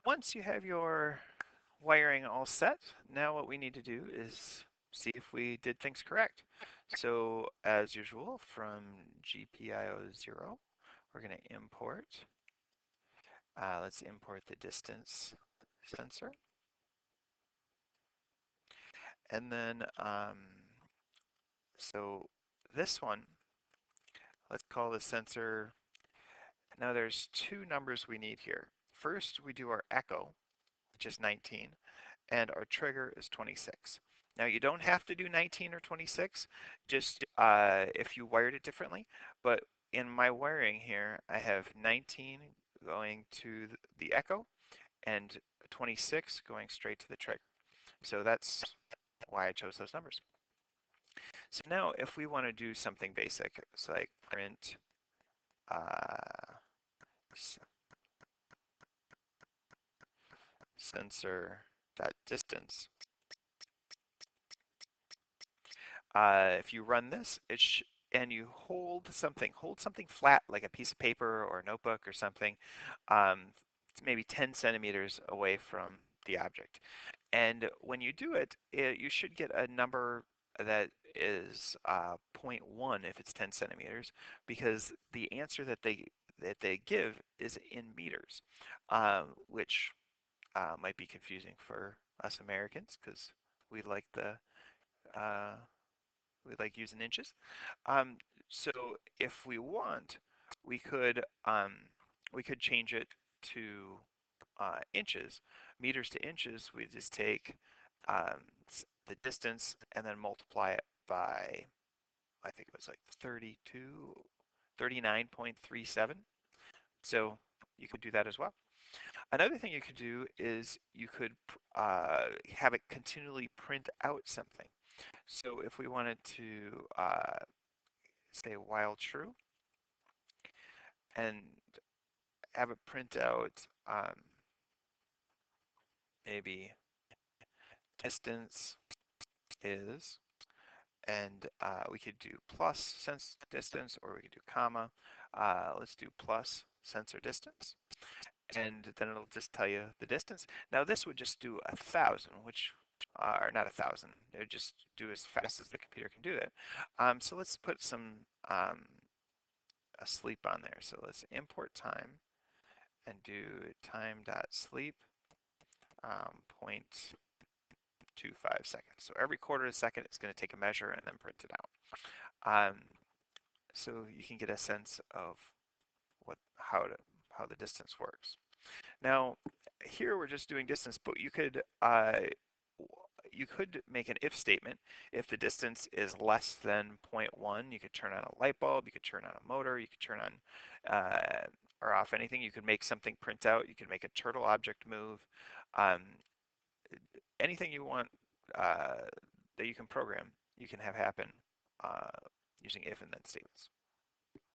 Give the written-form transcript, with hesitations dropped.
Once you have your wiring all set, now what we need to do is see if we did things correct. So as usual, from GPIO0, we're going to import. Let's import the distance sensor. And then, so this one, let's call the sensor. Now there's two numbers we need here. First, we do our echo, which is 19, and our trigger is 26. Now you don't have to do 19 or 26, just if you wired it differently, but in my wiring here, I have 19 going to the echo and 26 going straight to the trigger. So that's why I chose those numbers. So now if we want to do something basic, it's like print sensor dot distance. If you run this, and you hold something flat like a piece of paper or a notebook or something, maybe 10 centimeters away from the object. And when you do it, you should get a number that is 0.1 if it's 10 centimeters, because the answer that they give is in meters, which might be confusing for us Americans because we like the uh, we like using inches. Um, so if we want, we could um, we could change it to inches, meters to inches. We just take the distance and then multiply it by, I think it was like 39.37. So you could do that as well. Another thing you could do is you could have it continually print out something. So if we wanted to say while true and have it print out maybe distance is, and we could do plus sense distance, or we could do comma. Let's do plus sensor distance, and then it'll just tell you the distance. Now this would just do 1,000, which or not 1,000. It would just do as fast as the computer can do that. So let's put some a sleep on there. So let's import time and do time.sleep 0.25 seconds. So every quarter of a second, it's going to take a measure and then print it out. So you can get a sense of how the distance works. Now, here we're just doing distance, but you could make an if statement. If the distance is less than 0.1, you could turn on a light bulb, you could turn on a motor, you could turn on or off anything. You could make something print out. You could make a turtle object move. Um, Anything you want that you can program, you can have happen using if and then statements.